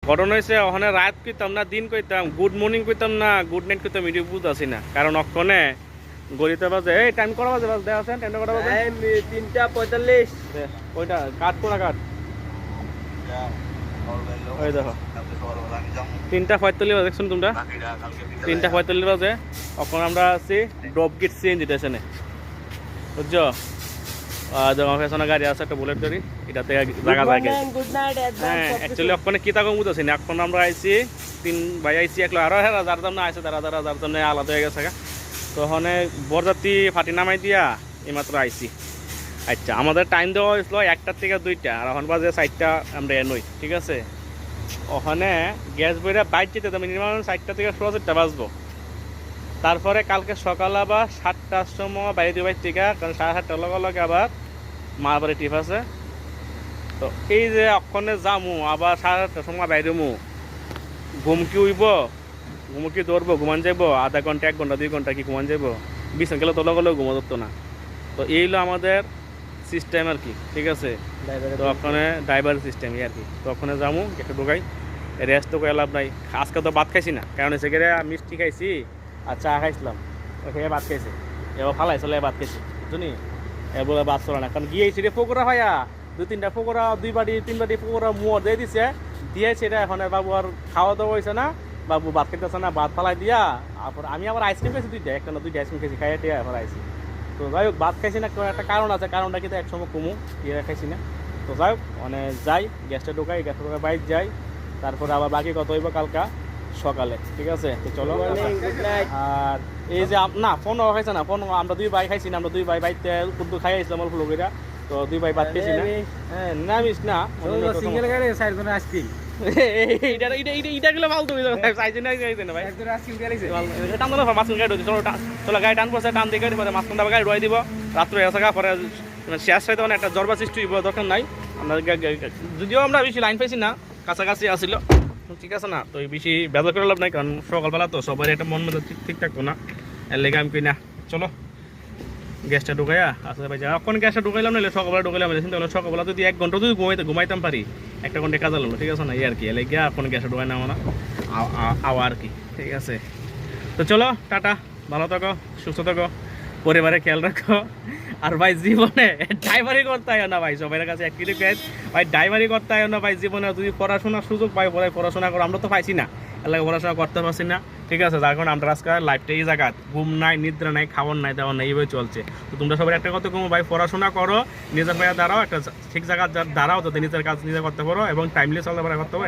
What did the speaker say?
ঘটনা হয়েছে ওখানে রাত কইতাম না দিন কইতাম গুড মর্নিং কইতাম না গুড নাইট কইতাম এটি বুঝতেছি না কারণ অক্ষণে গড়িতে বাজে এই টাইম করা বাজে বাজে দেওয়া আছেন টাইমটা কটা বাজে 3:45 ওইটা কাট কোনা কাট ওই দেখো 3:45 বাজে দেখছো তোমরা 3:45 বাজে এখন আমরা আছি ড্রপ গেট চেঞ্জ স্টেশনে বুঝছো যখন পেছনে গাড়ি আছে একটা বুলেট গাড়ি এটাতে জায়গা জায়গা গুড নাইট হ্যাঁ অ্যাকচুয়ালি ওখানে কি থাকুন বুঝতেছি না এখন আমরা আইছি 3 ভাই আইছি একলো আরো হ্যাঁ যার দাম না আইছে তারা যার দাম আলাদা হয়ে গেছে তো ওখানে বরযাত্রী ফাটি নামাই দিয়া এইমাত্র আইছি আচ্ছা আমাদের টাইম দেওয়া হয়েছিল 1টা থেকে 2টা আর এখন বাজে 4টা আমরা নই ঠিক আছে ওখানে গ্যাস বইরা বাইক যেতে মিনিমাম 4টা থেকে 4:30 বাজবো তারপরে কালকে সকাল আবার 7টার সময় বাইরে দিয়ে বাইর থেকে কারণ 7:30টার লগে আবার মারবাড়ি টিপ আছে তো এই যে অক্ষণে যামু আবার 7:30টার সময় বাইরেমু ঘুম কি উইব ঘুম কি ধরবো ঘুমান যাইবো আধা ঘন্টা 1 ঘন্টা 2 ঘন্টা কি ঘুমান যাইবো বিছান গেলে তোলা গেলেও ঘুমো ধরতো না তো এই হলো আমাদের সিস্টেম আর কি ঠিক আছে তো ওখানে ড্রাইভার সিস্টেমই আর কি তো ওখানে যামু একটু ঢোকাই রেস্ট তো করে লাভ নাই আজকে তো ভাত খাইছি না কারণ হচ্ছে গেলে মিষ্টি খাইছি আর চা খাইছিলাম ওখানে ভাত খাইছে এবার ফালাই চলে ভাত খাইছি বুঝলি এবার ভাত চলে না কারণ গিয়েছি রে পকোড়া ভাইয়া 2-3টা পকোড়া 2 বাটি 3 বাটি পকোড়া মুড় দিয়ে দিছে দিয়েছে রে এখন বাবু আর খাওয়া দাওয়া হয়েছে না বাবু ভাত খেতেছে না ভাত ফালাই দিয়া তারপর আমি আবার আইসক্রিম খাইছি 2টা একটা না 2টা আইসক্রিম খাইছি খাইয়ে টিয়া এবার আইসি তো যাই হোক ভাত খাইছি না একটা কারণ আছে কারণটা কিন্তু একসময় কমু ইয়ে খাইছি না তো যাই হোক মানে যাই গ্যাসটা ঢোকাই বাইক যাই তারপরে আবার বাকি কত হইব কালকা সকালে ঠিক আছে তো চলো আর এই যে না ফোন খাইছে না ফোন আমরা 2 ভাই খাইছি না আমরা 2 ভাই বাইতে কুদ্দু খাই আসলাম অল্প লোকেরা তো 2 ভাই ভাত খাইছি না হ্যাঁ নামিস না সিঙ্গেল গাড়ি 4 জন আইসক্রিম এটা গেলে ফালতু হয়ে যাবে সাইজে না গাইছে না ভাই একজন আইসক্রিম গাড়িছে টান দাও মাছ গাড়ি চলো চলো গাড়ি টান পড়ছে টান দিয়ে গাড়ি পরে মাছ টান গাড়ি রয়ে দিব রাত্রে এসে পরে শেষ হইতে মানে একটা জ্বরবা সৃষ্টি হইব দরকার নাই আমরা যদিও আমরা বেশি লাইন পাইছি না কাছাকাছি আসিল ঠিক আছে না তো বেশি বেজার করে লাভ নাই কারণ সকালবেলা তো সবাই একটা মন মতো ঠিক থাকতো না এর লেগে আমি কই না চলো গ্যাসটা ঢুকাইয়া আসলে ভাই এখন গ্যাসটা ঢুকাইলাম না সকালবেলা ঢুকাইলাম চিন্তা করলাম সকালবেলা যদি 1 ঘন্টা যদি ঘুমাইতাম পারি 1 ঘন্টা কাজ লাগলো ঠিক আছে না এই আর কি এলে গিয়া এখন গ্যাসটা ঢুকাই না আমরা আওয়া আর কি ঠিক আছে তো চলো টাটা ভালো থাকো সুস্থ থাকো পরিবারে খেয়াল রাখো আর ভাই জীবনে ড্রাইভারি করতে হয় না ভাই সবার কাছে এক রিকোয়েস্ট ভাই ড্রাইভারি করতে হয় না ভাই জীবনে যদি পড়াশোনার সুযোগ পাই পড়াশোনা করো আমরা তো পাইছি না এলাকা পড়াশোনা করতে পারছি না ঠিক আছে যার কারণে আমরা আজকে লাইফটা এই জায়গা ঘুম নাই নিদ্রা নাই খাবার নাই দেওয়ার নাই এইভাবে চলছে তো তোমরা সবাই একটা কথা কমো ভাই পড়াশোনা করো নিজের পায়ে দাঁড়াও একটা ঠিক জায়গায় দাঁড়াও যাতে নিজের কাজ নিজে করতে পারো এবং টাইমলি চলতে পারা করতে পারো